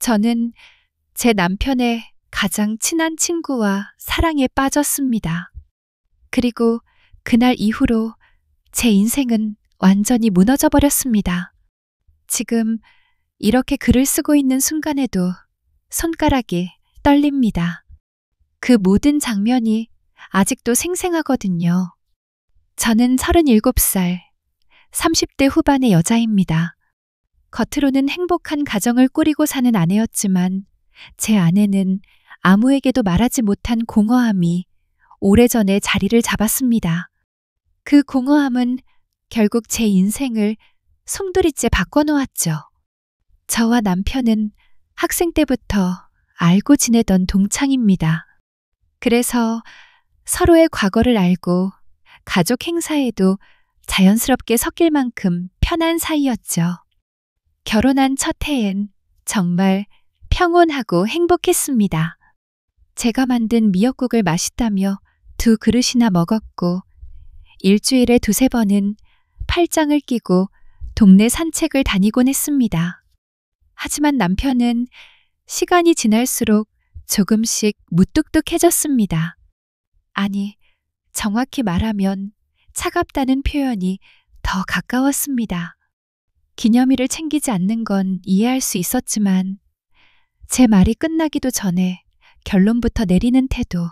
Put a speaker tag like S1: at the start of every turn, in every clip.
S1: 저는 제 남편의 가장 친한 친구와 사랑에 빠졌습니다. 그리고 그날 이후로 제 인생은 완전히 무너져 버렸습니다. 지금 이렇게 글을 쓰고 있는 순간에도 손가락이 떨립니다. 그 모든 장면이 아직도 생생하거든요. 저는 37살, 30대 후반의 여자입니다. 겉으로는 행복한 가정을 꾸리고 사는 아내였지만 제 안에는 아무에게도 말하지 못한 공허함이 오래전에 자리를 잡았습니다. 그 공허함은 결국 제 인생을 송두리째 바꿔놓았죠. 저와 남편은 학생 때부터 알고 지내던 동창입니다. 그래서 서로의 과거를 알고 가족 행사에도 자연스럽게 섞일 만큼 편한 사이였죠. 결혼한 첫 해엔 정말 평온하고 행복했습니다. 제가 만든 미역국을 맛있다며 2그릇이나 먹었고 일주일에 2~3번은 팔짱을 끼고 동네 산책을 다니곤 했습니다. 하지만 남편은 시간이 지날수록 조금씩 무뚝뚝해졌습니다. 아니, 정확히 말하면 차갑다는 표현이 더 가까웠습니다. 기념일을 챙기지 않는 건 이해할 수 있었지만 제 말이 끝나기도 전에 결론부터 내리는 태도,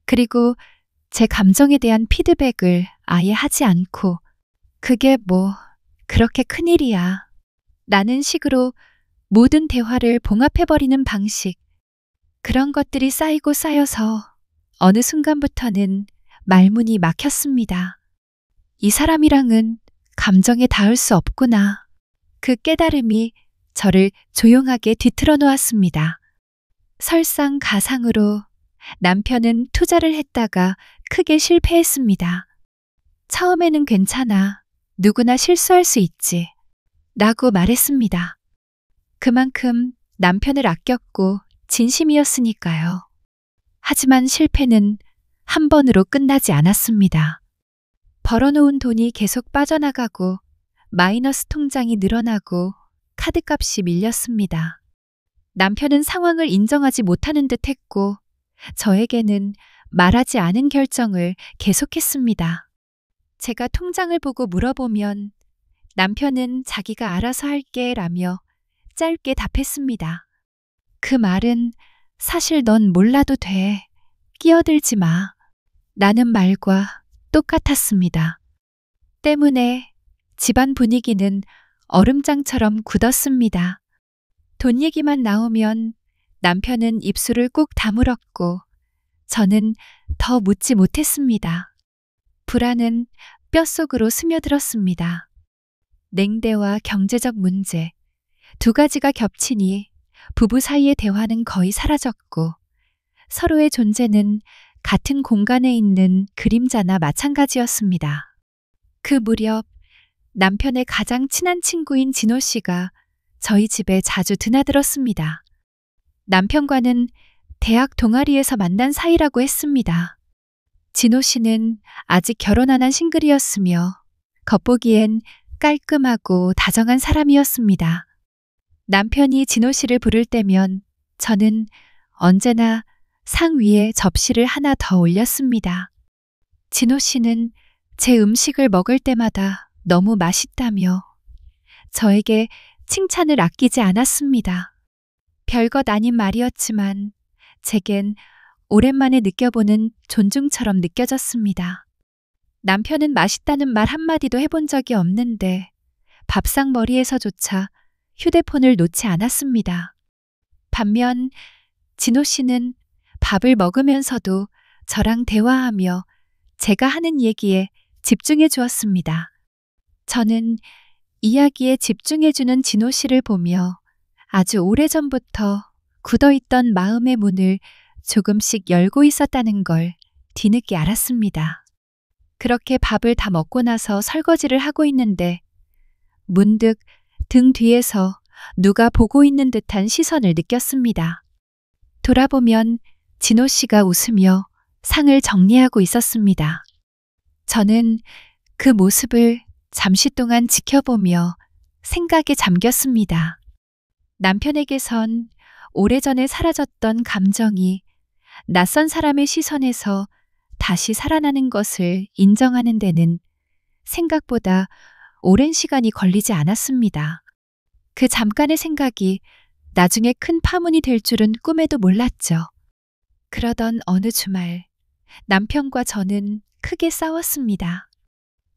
S1: 그리고 제 감정에 대한 피드백을 아예 하지 않고 그게 뭐 그렇게 큰일이야 라는 식으로 모든 대화를 봉합해버리는 방식, 그런 것들이 쌓이고 쌓여서 어느 순간부터는 말문이 막혔습니다. 이 사람이랑은 감정에 닿을 수 없구나. 그 깨달음이 저를 조용하게 뒤틀어 놓았습니다. 설상가상으로 남편은 투자를 했다가 크게 실패했습니다. 처음에는 괜찮아. 누구나 실수할 수 있지. 라고 말했습니다. 그만큼 남편을 아꼈고 진심이었으니까요. 하지만 실패는 한 번으로 끝나지 않았습니다. 벌어놓은 돈이 계속 빠져나가고 마이너스 통장이 늘어나고 카드값이 밀렸습니다. 남편은 상황을 인정하지 못하는 듯 했고 저에게는 말하지 않은 결정을 계속했습니다. 제가 통장을 보고 물어보면 남편은 자기가 알아서 할게 라며 짧게 답했습니다. 그 말은 사실 넌 몰라도 돼. 끼어들지 마. 라는 말과 똑같았습니다. 때문에 집안 분위기는 얼음장처럼 굳었습니다. 돈 얘기만 나오면 남편은 입술을 꾹 다물었고 저는 더 묻지 못했습니다. 불안은 뼛속으로 스며들었습니다. 냉대와 경제적 문제, 2가지가 겹치니 부부 사이의 대화는 거의 사라졌고 서로의 존재는 같은 공간에 있는 그림자나 마찬가지였습니다. 그 무렵 남편의 가장 친한 친구인 진호 씨가 저희 집에 자주 드나들었습니다. 남편과는 대학 동아리에서 만난 사이라고 했습니다. 진호 씨는 아직 결혼 안 한 싱글이었으며 겉보기엔 깔끔하고 다정한 사람이었습니다. 남편이 진호 씨를 부를 때면 저는 언제나 상 위에 접시를 하나 더 올렸습니다. 진호 씨는 제 음식을 먹을 때마다 너무 맛있다며 저에게 칭찬을 아끼지 않았습니다. 별것 아닌 말이었지만 제겐 오랜만에 느껴보는 존중처럼 느껴졌습니다. 남편은 맛있다는 말 한마디도 해본 적이 없는데 밥상머리에서조차 휴대폰을 놓지 않았습니다. 반면 진호 씨는 밥을 먹으면서도 저랑 대화하며 제가 하는 얘기에 집중해 주었습니다. 저는 이야기에 집중해주는 진호 씨를 보며 아주 오래전부터 굳어있던 마음의 문을 조금씩 열고 있었다는 걸 뒤늦게 알았습니다. 그렇게 밥을 다 먹고 나서 설거지를 하고 있는데 문득 등 뒤에서 누가 보고 있는 듯한 시선을 느꼈습니다. 돌아보면 진호 씨가 웃으며 상을 정리하고 있었습니다. 저는 그 모습을 잠시 동안 지켜보며 생각에 잠겼습니다. 남편에게선 오래전에 사라졌던 감정이 낯선 사람의 시선에서 다시 살아나는 것을 인정하는 데는 생각보다 오랜 시간이 걸리지 않았습니다. 그 잠깐의 생각이 나중에 큰 파문이 될 줄은 꿈에도 몰랐죠. 그러던 어느 주말, 남편과 저는 크게 싸웠습니다.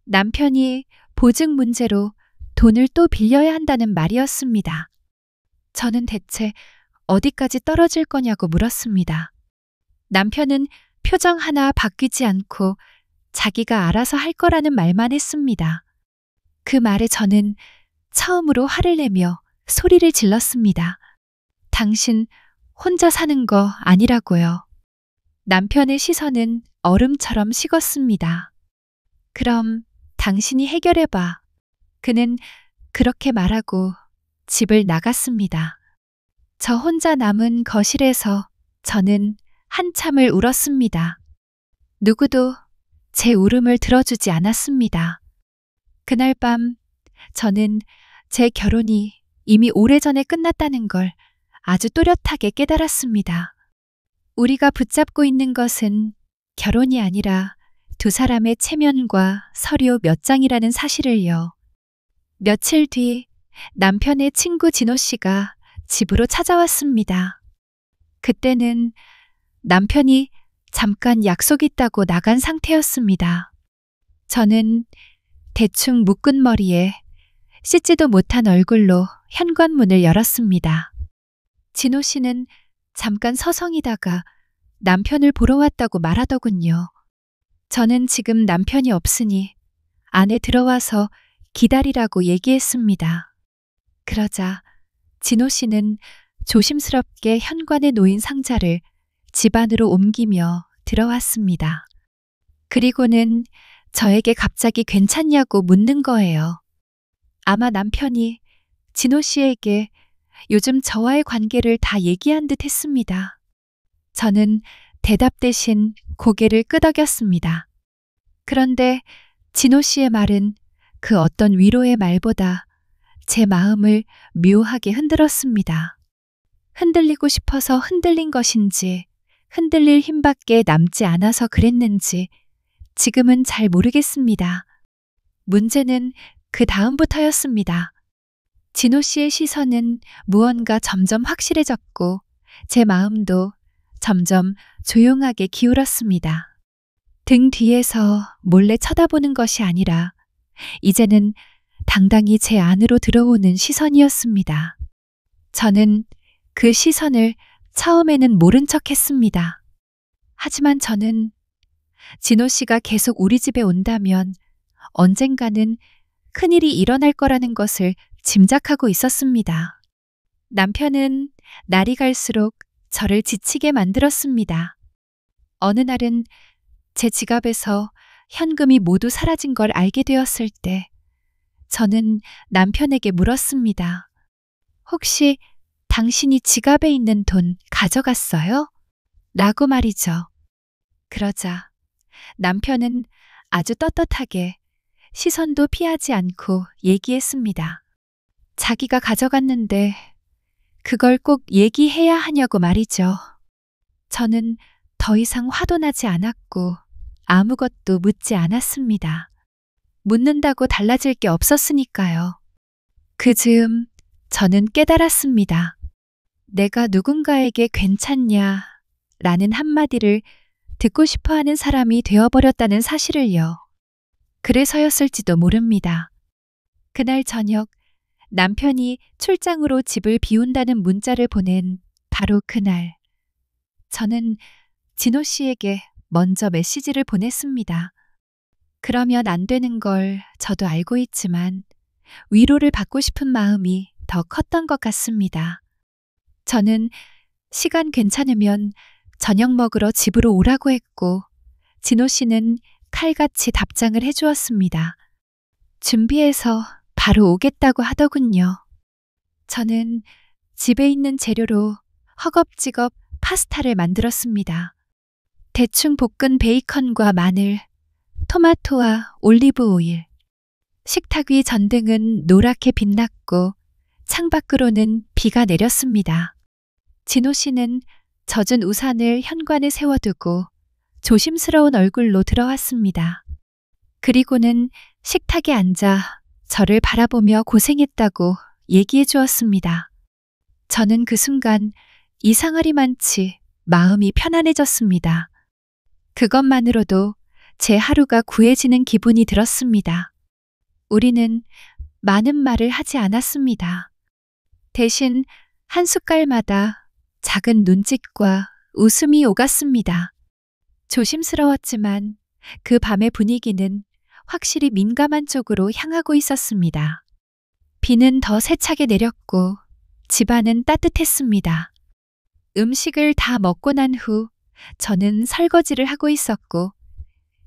S1: 남편이 보증 문제로 돈을 또 빌려야 한다는 말이었습니다. 저는 대체 어디까지 떨어질 거냐고 물었습니다. 남편은 표정 하나 바뀌지 않고 자기가 알아서 할 거라는 말만 했습니다. 그 말에 저는 처음으로 화를 내며 소리를 질렀습니다. 당신 혼자 사는 거 아니라고요. 남편의 시선은 얼음처럼 식었습니다. 그럼 당신이 해결해봐. 그는 그렇게 말하고 집을 나갔습니다. 저 혼자 남은 거실에서 저는 한참을 울었습니다. 누구도 제 울음을 들어주지 않았습니다. 그날 밤 저는 제 결혼이 이미 오래전에 끝났다는 걸 아주 또렷하게 깨달았습니다. 우리가 붙잡고 있는 것은 결혼이 아니라 두 사람의 체면과 서류 몇 장이라는 사실을요. 며칠 뒤 남편의 친구 진호 씨가 집으로 찾아왔습니다. 그때는 남편이 잠깐 약속 있다고 나간 상태였습니다. 저는 대충 묶은 머리에 씻지도 못한 얼굴로 현관문을 열었습니다. 진호 씨는 잠깐 서성이다가 남편을 보러 왔다고 말하더군요. 저는 지금 남편이 없으니 안에 들어와서 기다리라고 얘기했습니다. 그러자 진호 씨는 조심스럽게 현관에 놓인 상자를 집 안으로 옮기며 들어왔습니다. 그리고는 저에게 갑자기 괜찮냐고 묻는 거예요. 아마 남편이 진호 씨에게 요즘 저와의 관계를 다 얘기한 듯 했습니다. 저는 대답 대신 고개를 끄덕였습니다. 그런데 진호 씨의 말은 그 어떤 위로의 말보다 제 마음을 묘하게 흔들었습니다. 흔들리고 싶어서 흔들린 것인지 흔들릴 힘밖에 남지 않아서 그랬는지 지금은 잘 모르겠습니다. 문제는 그 다음부터였습니다. 진호 씨의 시선은 무언가 점점 확실해졌고 제 마음도 점점 조용하게 기울었습니다. 등 뒤에서 몰래 쳐다보는 것이 아니라 이제는 당당히 제 안으로 들어오는 시선이었습니다. 저는 그 시선을 처음에는 모른 척 했습니다. 하지만 저는 진호 씨가 계속 우리 집에 온다면 언젠가는 큰일이 일어날 거라는 것을 짐작하고 있었습니다. 남편은 날이 갈수록 저를 지치게 만들었습니다. 어느 날은 제 지갑에서 현금이 모두 사라진 걸 알게 되었을 때 저는 남편에게 물었습니다. 혹시 당신이 지갑에 있는 돈 가져갔어요? 라고 말이죠. 그러자 남편은 아주 떳떳하게 시선도 피하지 않고 얘기했습니다. 자기가 가져갔는데 그걸 꼭 얘기해야 하냐고 말이죠. 저는 더 이상 화도 나지 않았고 아무것도 묻지 않았습니다. 묻는다고 달라질 게 없었으니까요. 그 즈음 저는 깨달았습니다. 내가 누군가에게 괜찮냐 라는 한마디를 듣고 싶어하는 사람이 되어버렸다는 사실을요. 그래서였을지도 모릅니다. 그날 저녁 남편이 출장으로 집을 비운다는 문자를 보낸 바로 그날 저는 진호 씨에게 먼저 메시지를 보냈습니다. 그러면 안 되는 걸 저도 알고 있지만 위로를 받고 싶은 마음이 더 컸던 것 같습니다. 저는 시간 괜찮으면 저녁 먹으러 집으로 오라고 했고 진호 씨는 칼같이 답장을 해주었습니다. 준비해서 바로 오겠다고 하더군요. 저는 집에 있는 재료로 허겁지겁 파스타를 만들었습니다. 대충 볶은 베이컨과 마늘, 토마토와 올리브 오일, 식탁 위 전등은 노랗게 빛났고 창밖으로는 비가 내렸습니다. 진호 씨는 젖은 우산을 현관에 세워두고 조심스러운 얼굴로 들어왔습니다. 그리고는 식탁에 앉아 저를 바라보며 고생했다고 얘기해 주었습니다. 저는 그 순간 이상하리만치 마음이 편안해졌습니다. 그것만으로도 제 하루가 구해지는 기분이 들었습니다. 우리는 많은 말을 하지 않았습니다. 대신 한 숟갈마다 작은 눈짓과 웃음이 오갔습니다. 조심스러웠지만 그 밤의 분위기는 확실히 민감한 쪽으로 향하고 있었습니다. 비는 더 세차게 내렸고 집안은 따뜻했습니다. 음식을 다 먹고 난 후 저는 설거지를 하고 있었고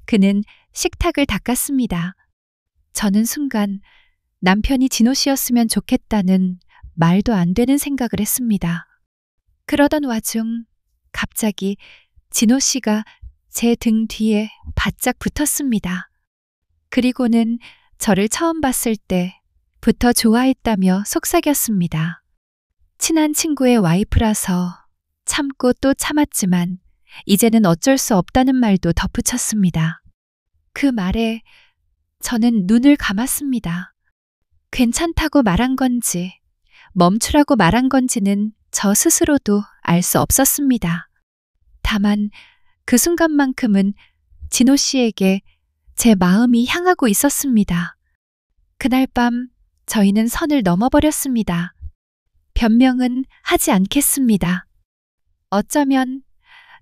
S1: 그는 식탁을 닦았습니다. 저는 순간 남편이 진호 씨였으면 좋겠다는 말도 안 되는 생각을 했습니다. 그러던 와중 갑자기 진호 씨가 제 등 뒤에 바짝 붙었습니다. 그리고는 저를 처음 봤을 때부터 좋아했다며 속삭였습니다. 친한 친구의 와이프라서 참고 또 참았지만 이제는 어쩔 수 없다는 말도 덧붙였습니다. 그 말에 저는 눈을 감았습니다. 괜찮다고 말한 건지 멈추라고 말한 건지는 저 스스로도 알 수 없었습니다. 다만 그 순간만큼은 진호 씨에게 제 마음이 향하고 있었습니다. 그날 밤 저희는 선을 넘어버렸습니다. 변명은 하지 않겠습니다. 어쩌면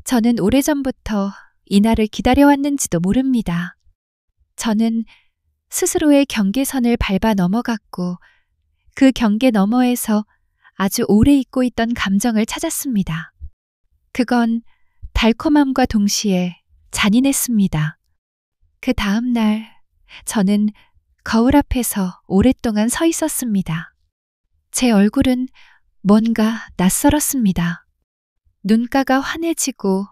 S1: 저는 오래전부터 이날을 기다려왔는지도 모릅니다. 저는 스스로의 경계선을 밟아 넘어갔고 그 경계 너머에서 아주 오래 잊고 있던 감정을 찾았습니다. 그건 달콤함과 동시에 잔인했습니다. 그 다음 날 저는 거울 앞에서 오랫동안 서 있었습니다. 제 얼굴은 뭔가 낯설었습니다. 눈가가 환해지고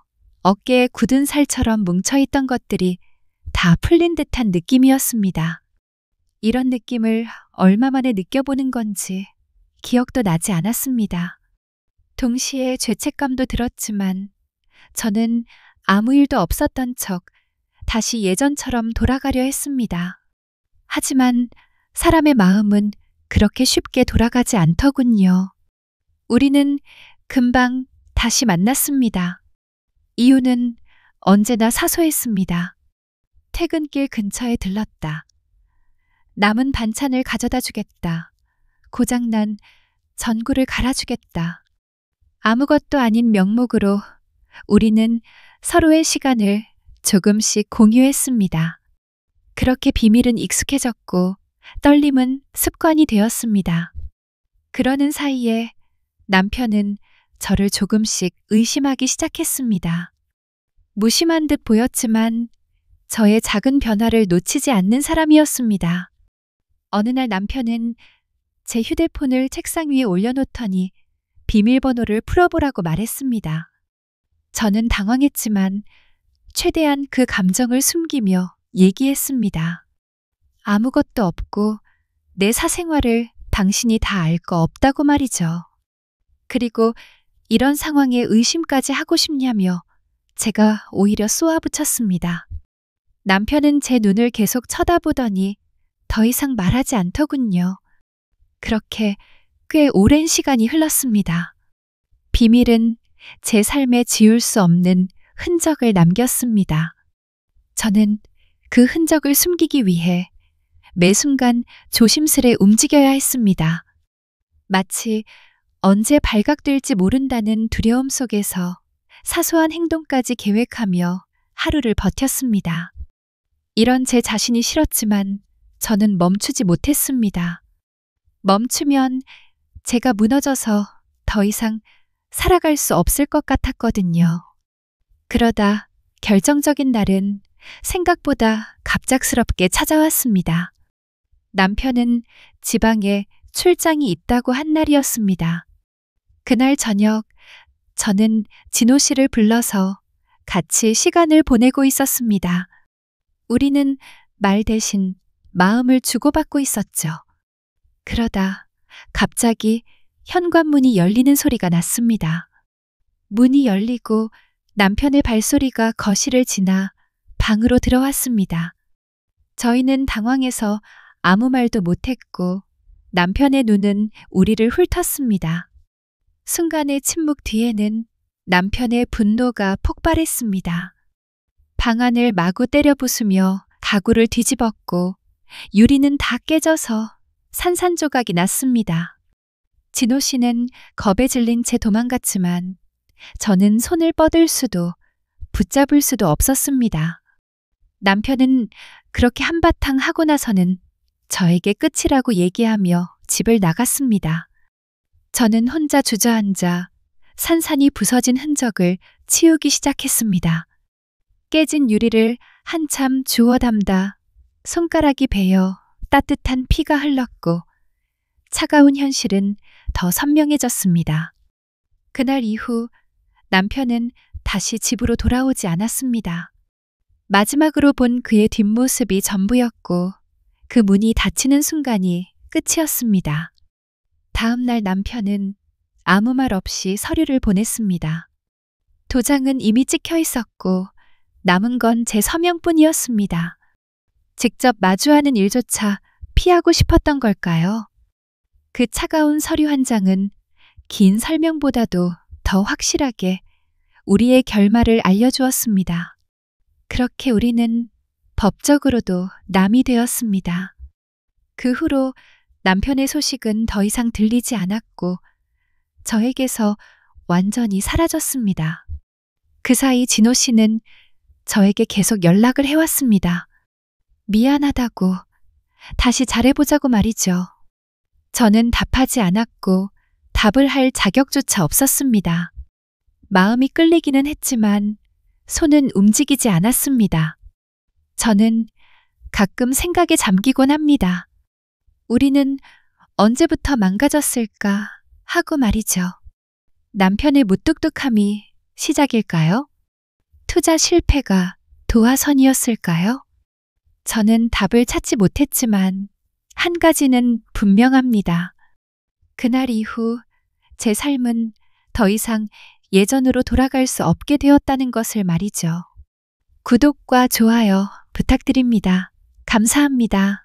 S1: 어깨에 굳은 살처럼 뭉쳐있던 것들이 다 풀린 듯한 느낌이었습니다. 이런 느낌을 얼마 만에 느껴보는 건지 기억도 나지 않았습니다. 동시에 죄책감도 들었지만 저는 아무 일도 없었던 척 다시 예전처럼 돌아가려 했습니다. 하지만 사람의 마음은 그렇게 쉽게 돌아가지 않더군요. 우리는 금방 다시 만났습니다. 이유는 언제나 사소했습니다. 퇴근길 근처에 들렀다. 남은 반찬을 가져다 주겠다. 고장난 전구를 갈아주겠다. 아무것도 아닌 명목으로 우리는 서로의 시간을 조금씩 공유했습니다. 그렇게 비밀은 익숙해졌고 떨림은 습관이 되었습니다. 그러는 사이에 남편은 저를 조금씩 의심하기 시작했습니다. 무심한 듯 보였지만 저의 작은 변화를 놓치지 않는 사람이었습니다. 어느 날 남편은 제 휴대폰을 책상 위에 올려놓더니 비밀번호를 풀어보라고 말했습니다. 저는 당황했지만 최대한 그 감정을 숨기며 얘기했습니다. 아무것도 없고 내 사생활을 당신이 다 알 거 없다고 말이죠. 그리고 이런 상황에 의심까지 하고 싶냐며 제가 오히려 쏘아붙였습니다. 남편은 제 눈을 계속 쳐다보더니 더 이상 말하지 않더군요. 그렇게 꽤 오랜 시간이 흘렀습니다. 비밀은 제 삶에 지울 수 없는 흔적을 남겼습니다. 저는 그 흔적을 숨기기 위해 매 순간 조심스레 움직여야 했습니다. 마치 언제 발각될지 모른다는 두려움 속에서 사소한 행동까지 계획하며 하루를 버텼습니다. 이런 제 자신이 싫었지만 저는 멈추지 못했습니다. 멈추면 제가 무너져서 더 이상 살아갈 수 없을 것 같았거든요. 그러다 결정적인 날은 생각보다 갑작스럽게 찾아왔습니다. 남편은 지방에 출장이 있다고 한 날이었습니다. 그날 저녁 저는 진호 씨를 불러서 같이 시간을 보내고 있었습니다. 우리는 말 대신 마음을 주고받고 있었죠. 그러다 갑자기 현관문이 열리는 소리가 났습니다. 문이 열리고 남편의 발소리가 거실을 지나 방으로 들어왔습니다. 저희는 당황해서 아무 말도 못했고 남편의 눈은 우리를 훑었습니다. 순간의 침묵 뒤에는 남편의 분노가 폭발했습니다. 방안을 마구 때려 부수며 가구를 뒤집었고 유리는 다 깨져서 산산조각이 났습니다. 진호 씨는 겁에 질린 채 도망갔지만 저는 손을 뻗을 수도 붙잡을 수도 없었습니다. 남편은 그렇게 한바탕 하고 나서는 저에게 끝이라고 얘기하며 집을 나갔습니다. 저는 혼자 주저앉아 산산이 부서진 흔적을 치우기 시작했습니다. 깨진 유리를 한참 주워 담다 손가락이 베어 따뜻한 피가 흘렀고 차가운 현실은 더 선명해졌습니다. 그날 이후 남편은 다시 집으로 돌아오지 않았습니다. 마지막으로 본 그의 뒷모습이 전부였고 그 문이 닫히는 순간이 끝이었습니다. 다음 날 남편은 아무 말 없이 서류를 보냈습니다. 도장은 이미 찍혀 있었고 남은 건 제 서명뿐이었습니다. 직접 마주하는 일조차 피하고 싶었던 걸까요? 그 차가운 서류 한 장은 긴 설명보다도 더 확실하게 우리의 결말을 알려주었습니다. 그렇게 우리는 법적으로도 남이 되었습니다. 그 후로 남편의 소식은 더 이상 들리지 않았고 저에게서 완전히 사라졌습니다. 그 사이 진호 씨는 저에게 계속 연락을 해왔습니다. 미안하다고, 다시 잘해보자고 말이죠. 저는 답하지 않았고 답을 할 자격조차 없었습니다. 마음이 끌리기는 했지만 손은 움직이지 않았습니다. 저는 가끔 생각에 잠기곤 합니다. 우리는 언제부터 망가졌을까 하고 말이죠. 남편의 무뚝뚝함이 시작일까요? 투자 실패가 도화선이었을까요? 저는 답을 찾지 못했지만 한 가지는 분명합니다. 그날 이후 제 삶은 더 이상 예전으로 돌아갈 수 없게 되었다는 것을 말이죠. 구독과 좋아요 부탁드립니다. 감사합니다.